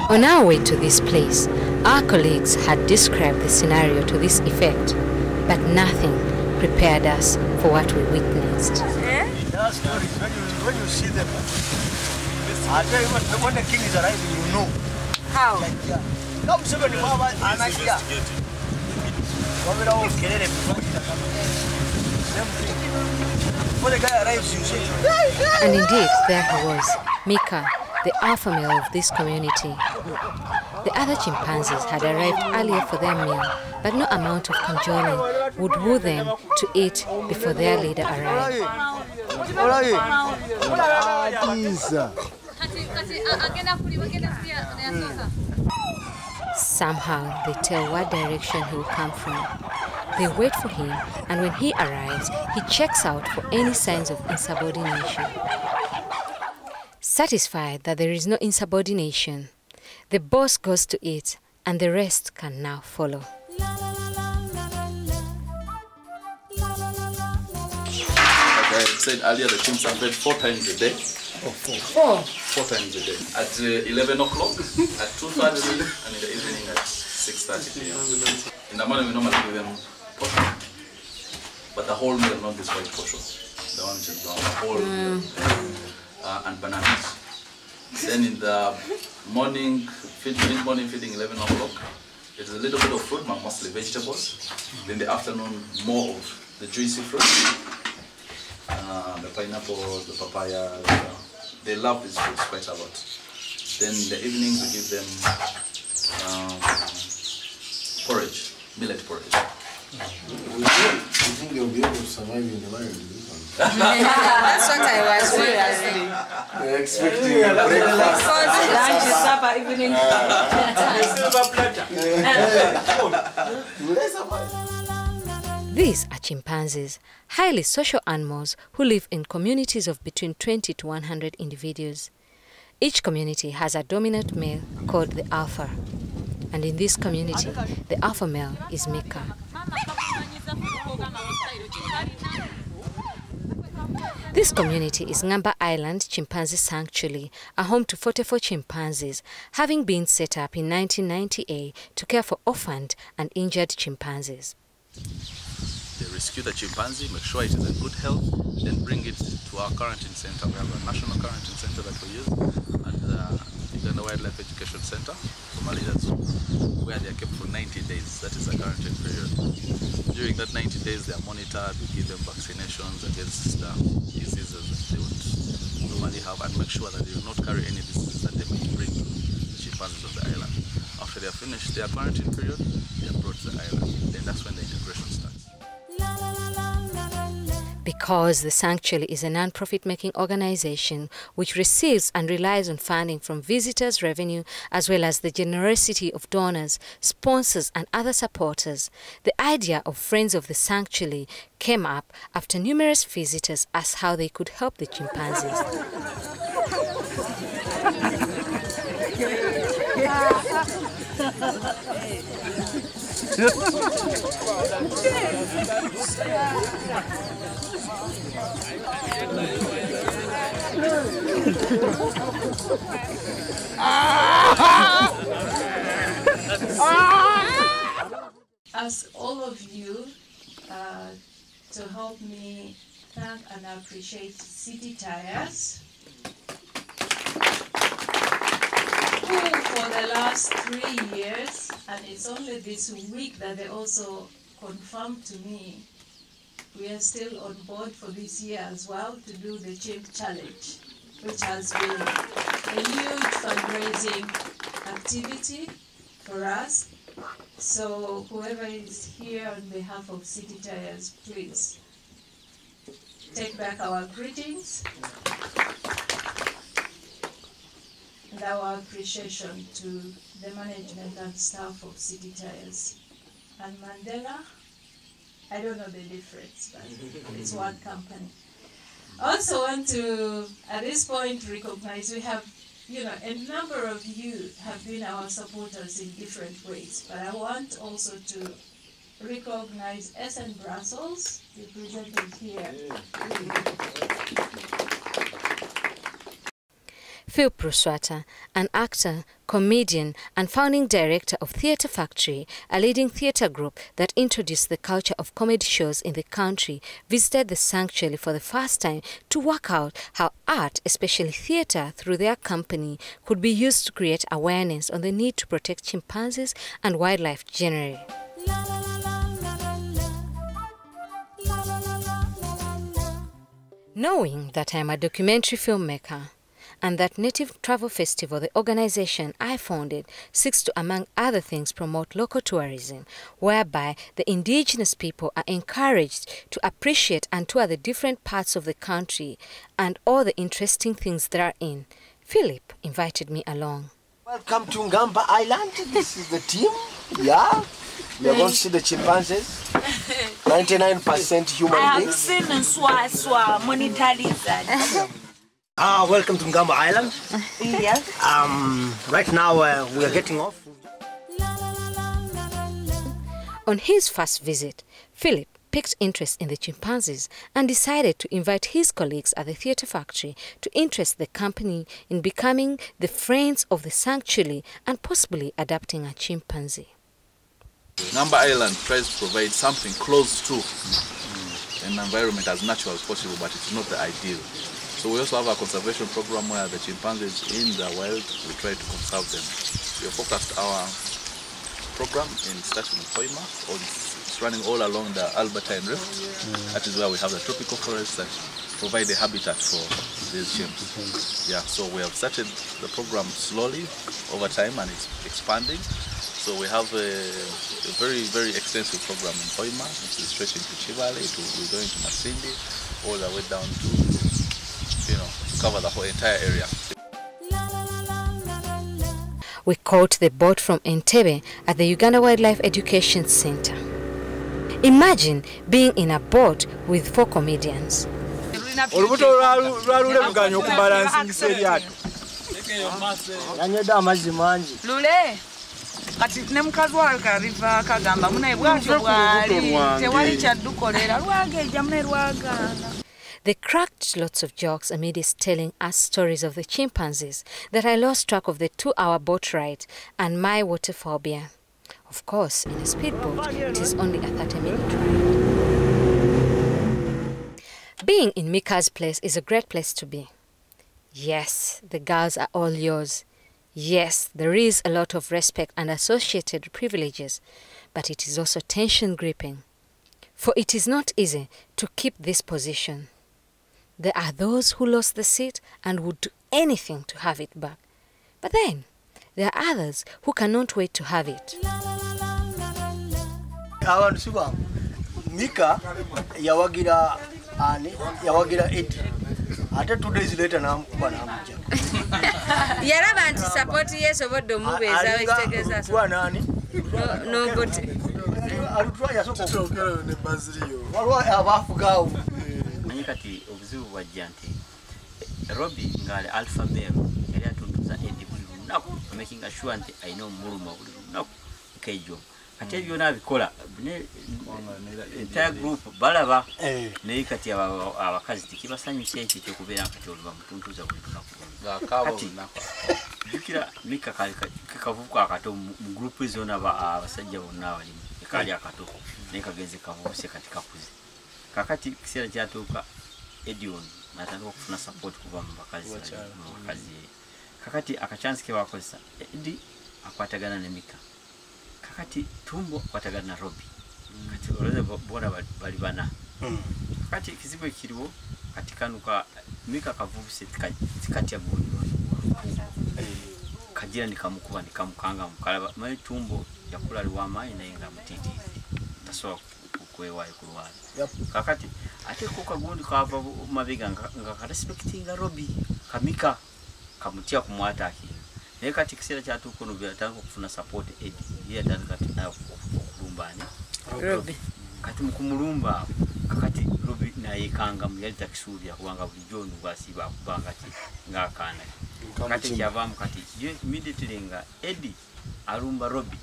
On our way to this place, our colleagues had described the scenario to this effect, but nothing prepared us for what we witnessed. When you see them, I tell you what, when the king is arriving, you know. How? Come 75 when the guy arrives, you see. And indeed, there he was, Mika, the alpha male of this community. The other chimpanzees had arrived earlier for their meal, but no amount of cajoling would woo them to eat before their leader arrived. Somehow they tell what direction he will come from. They wait for him, and when he arrives, he checks out for any signs of insubordination. Satisfied that there is no insubordination, the boss goes to eat, and the rest can now follow. Like I said earlier, the chimps are fed 4 times a day. Oh, four. 4 times a day. At 11 o'clock, at 2:30, and in the evening at 6:30 p.m. In the morning, we normally give them posho. But the whole meal, not this white posho. The one which is the whole meal. And bananas. Then in the morning, mid-morning feeding, 11 o'clock, it's a little bit of fruit, but mostly vegetables. In the afternoon, more of the juicy fruit. The pineapples, the papaya, they love these fruits quite a lot. Then in the evenings we give them porridge, millet porridge. You think they'll be able to survive in the wild? That's what I was wondering. They're expecting breakfast. Lunch, supper, evening. These are chimpanzees, highly social animals who live in communities of between 20 to 100 individuals. Each community has a dominant male called the alpha, and in this community, the alpha male is Mika. This community is Ngamba Island Chimpanzee Sanctuary, a home to 44 chimpanzees, having been set up in 1998 to care for orphaned and injured chimpanzees. They rescue the chimpanzee, make sure it is in good health, then bring it to our quarantine center. We have a national quarantine center that we use at the Uganda Wildlife Education Center, Somalia Zoo, where they are kept for 90 days. That is a quarantine period. During that 90 days, they are monitored. We give them vaccinations against the diseases that they would normally have, and make sure that they will not carry any diseases that they may bring to the chimpanzees of the island. After they are finished their quarantine period, they are brought to the island. Then that's when the integration starts. Because the sanctuary is a non-profit-making organization which receives and relies on funding from visitors' revenue as well as the generosity of donors, sponsors and other supporters, the idea of Friends of the Sanctuary came up after numerous visitors asked how they could help the chimpanzees. Ask all of you to help me thank and appreciate City Tires, who for the last 3 years, and it's only this week that they also confirmed to me, we are still on board for this year as well to do the Chimp Challenge, which has been a huge fundraising activity for us. So whoever is here on behalf of City Tires, please take back our greetings and our appreciation to the management and staff of City Tires. And Mandela, I don't know the difference, but it's one company. I also want to, at this point, recognize we have, a number of you have been our supporters in different ways, but I want also to recognize SN Brussels, represented here. Philip Luswata, an actor, comedian and founding director of Theatre Factory, a leading theatre group that introduced the culture of comedy shows in the country, visited the sanctuary for the first time to work out how art, especially theatre, through their company, could be used to create awareness on the need to protect chimpanzees and wildlife generally. Knowing that I am a documentary filmmaker, and that Native Travel Festival, the organization I founded, seeks to, among other things, promote local tourism, whereby the indigenous people are encouraged to appreciate and tour the different parts of the country and all the interesting things therein. Philip invited me along. Welcome to Ngamba Island. This is the team. Yeah. We are going to see the chimpanzees. 99% human beings. I have seen monetary. Welcome to Ngamba Island. Yes. Right now we are getting off. On his first visit, Philip picked interest in the chimpanzees and decided to invite his colleagues at the Theatre Factory to interest the company in becoming the friends of the sanctuary and possibly adopting a chimpanzee. Ngamba Island tries to provide something close to an environment as natural as possible, but it's not the ideal. So we also have a conservation program where the chimpanzees in the wild, we try to conserve them. We have focused our program in starting in Hoima, it's running all along the Albertine Rift. That is where we have the tropical forests that provide a habitat for these chimps. Yeah, so we have started the program slowly over time and it's expanding. So we have a very, very extensive program in Hoima, which is stretching to Chivale, we're going to Masindi, all the way down to to cover the whole entire area. We caught the boat from Entebbe at the Uganda Wildlife Education Center. Imagine being in a boat with 4 comedians. They cracked lots of jokes amidst telling us stories of the chimpanzees that I lost track of the 2-hour boat ride and my water phobia. Of course, in a speedboat, it is only a 30-minute ride. Being in Mika's place is a great place to be. Yes, the girls are all yours. Yes, there is a lot of respect and associated privileges, but it is also tension-gripping. For it is not easy to keep this position. There are those who lost the seat and would do anything to have it back. But then, there are others who cannot wait to have it. Mika, yawagira 8. After 2 days later, now support yes over the movie. Kati obuzibu bwajja nti Robbie ngale alpha male yali atunduza edi buli lunaku making sure nti ayina omuluma buli lunaku kejo kati ebyo nabikola entire group balaba naye kati abakazi tikibasanyusa ekyo ky'okubeera kati oluba mutuntuza buli lunaku jukira Mika kavubuka akato mu group zona abasajja bonna abalimu ekali akato naye kagenze kavubuse kati kakuze kakati kisera kyatuuka Edion natandika okufuna support kuva mu bakazi kakati akachance ke bakozesa Edi akwatagana ne Mika kakati Tumbo akwatagana na Robbie kati oleze bona bali bana kakati kizibu ekiriwo kati kanuka Mika kavubuse tikati ya buli kajira nikamukuba nikamukanga mukalaba mai Tumbo yakula liwama inainga mutiti tasoa kwewaye kulwana kakati ate kuka gundi kava mabega nga respectinga Robbie kamika kamutia kumwata aki naye kati kisera kyatu kono byatanga kufuna support Edi yeye atandika nayo kulumbani Robbie kati mukumulumba kakati Robbie naye kanga mu yali takisuubya kubanga buli jono bwasiba kubanga ki ngakana kati kyavamu kati immediately nga Edi alumba Robbie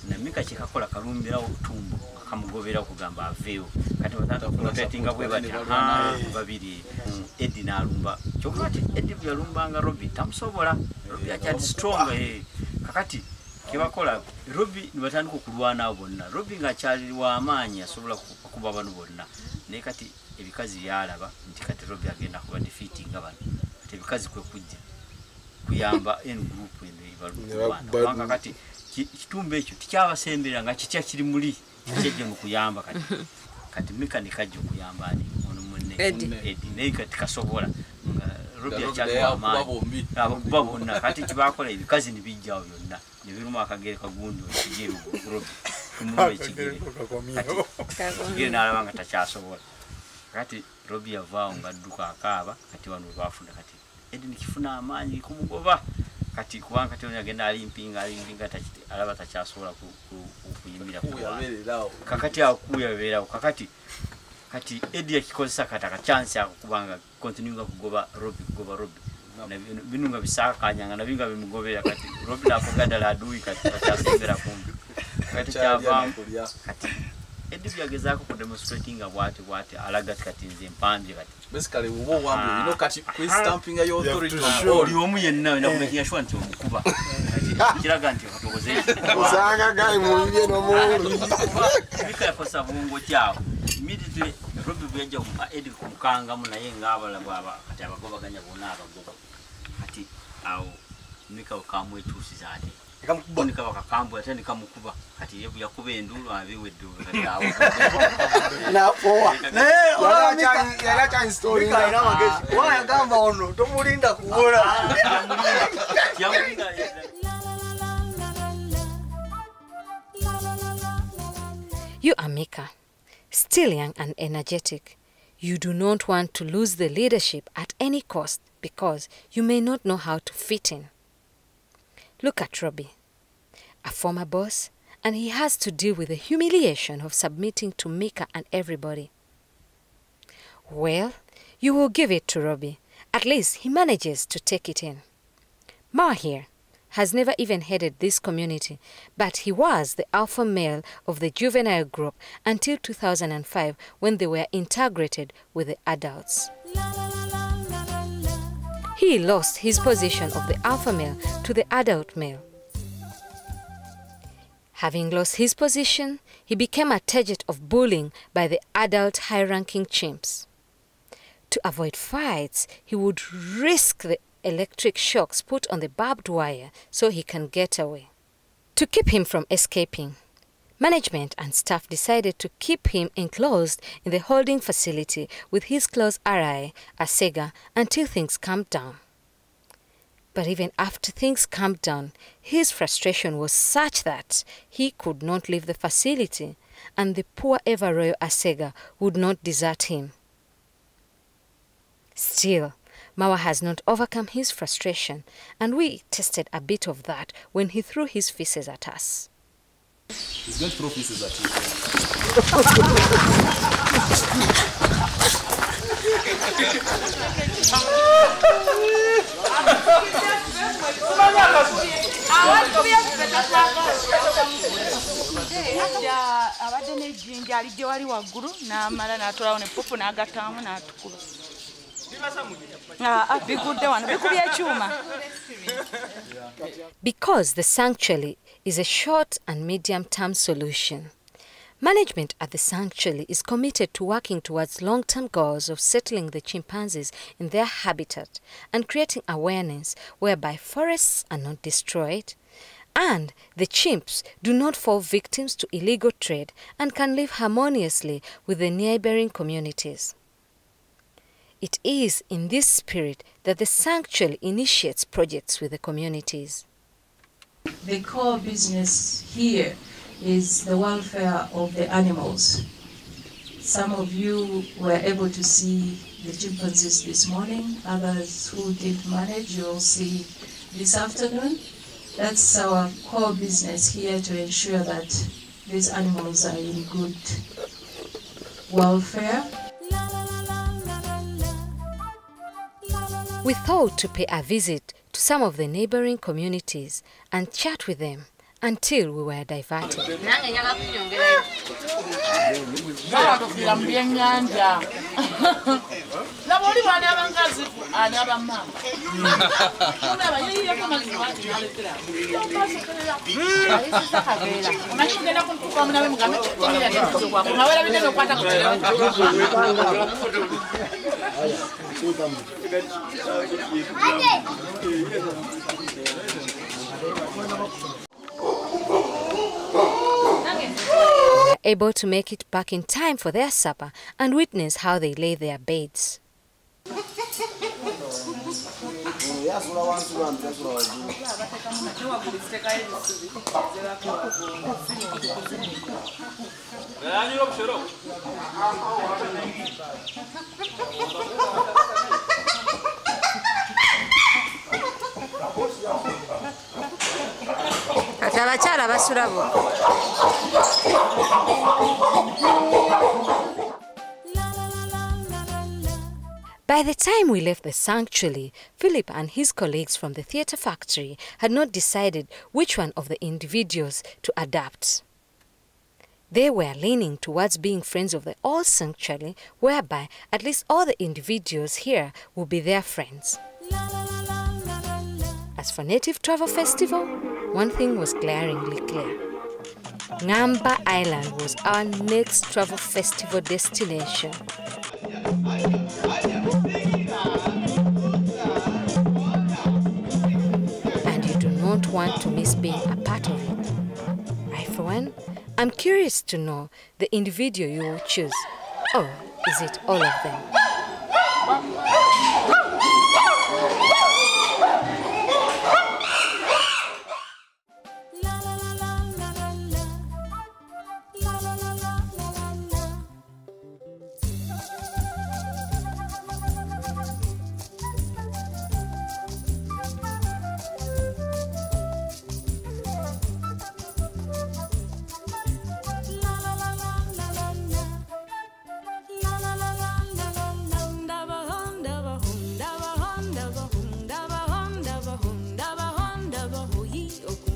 na Mika chikakola kalumbira Tumbo kamugobera okugamba aveyo kati batandika kurotatinga bwe bati babiri Eddie n'alumba kyokka ati Eddie bwe yalumbanga Robbie tamusobola Robbie akyali strong kakati kibakola Robbie nibatandika okulwana bonna Robbie ng'akyali w'amaanyi asobola kuba bano bonna naye kati ebikazi byalaba nti kati Robbie agenda kuba defeatinga bano kati ebikazi kwe kujja kuyamba group kubanga kati kitumba ekyo tikyabasembera nga kitya kiri muli kyejje mu kuyamba kati Mika nikajja okuyamba ani ono munne Eddie naye kati kasobola nga Robbie akyali w'amaanyi abakuba bonna kati kibakola ebikazi nibijjawo byonna nebiruma akagere kagundu ekigeru Robbie kumulwa ekigere kati ekigere n'alaba nga takyasobola kati Robbie yavaawo ng'adduka akaaba kati wano baafuna kati Eddie nikifuna amaanyi kumugoba kati kubanga kati ono agenda alimpinga alaba takyasobola kuyimirira kakati akuyabeerawo kakati Eddie yakikozesa kati akachansi ako kubanga continuinga kugoba Robbie bino nga bisakanyanga nabyo nga bimugobera kati Robbie n'akugadala adui kati takyasembera kumbi kati kyavaamu kati Eddie byagezaako kudemonstratinga bwati alaga kati nze mpambye kati basically ubo wambi kati stamping your authority oli omu yenna nakumakinga sure nti omukuba kati kiraga nti katogoze usanga gai mumbye no mu Mika yakosa bungo kyao immediately Robbie bwajja Eddie kumukanga naye ngabala baba kati abagobaganya bonna abagoba kati awo Mika ukamwe tusiza ate kamukubonika bakakambu ate nikamukuba kati yebu yakuba endulu abiweddu kati awo na poa yala cha story ina magezi waya gamba ono tomulinda kuona You are Mika, still young and energetic. You do not want to lose the leadership at any cost because you may not know how to fit in. Look at Robbie, a former boss, and he has to deal with the humiliation of submitting to Mika and everybody. Well, you will give it to Robbie. At least he manages to take it in. Ma here has never even headed this community, but he was the alpha male of the juvenile group until 2005 when they were integrated with the adults. He lost his position of the alpha male to the adult male. Having lost his position, he became a target of bullying by the adult high-ranking chimps. To avoid fights, he would risk the electric shocks put on the barbed wire so he can get away. To keep him from escaping, management and staff decided to keep him enclosed in the holding facility with his close ally, Asega, until things calmed down. But even after things calmed down, his frustration was such that he could not leave the facility, and the poor ever-royal Asega would not desert him. Still, Mawa has not overcome his frustration, and we tested a bit of that when he threw his feces at us. He's going to throw feces at you. abadde n'ejjinja alijja wali waggulu n'amala n'atolawo ne popo n'agattaamu n'atukula bigudde wano bikubye ekyuma. Because the sanctuary is a short and medium-term solution, management at the sanctuary is committed to working towards long-term goals of settling the chimpanzees in their habitat and creating awareness whereby forests are not destroyed and the chimps do not fall victims to illegal trade and can live harmoniously with the neighboring communities. It is in this spirit that the sanctuary initiates projects with the communities. The core business here is the welfare of the animals. Some of you were able to see the chimpanzees this morning. Others who didn't manage, you'll see this afternoon. That's our core business here, to ensure that these animals are in good welfare. We thought to pay a visit to some of the neighboring communities and chat with them until we were diverted. Able to make it back in time for their supper and witness how they lay their beds. By the time we left the sanctuary, Philip and his colleagues from the theatre factory had not decided which one of the individuals to adopt. They were leaning towards being friends of the old sanctuary, whereby at least all the individuals here will be their friends. As for Native Travel Festival, one thing was glaringly clear. Ngamba Island was our next travel festival destination. And you do not want to miss being a part of it. I, for one, I'm curious to know the individual you will choose. Or is it all of them? Oku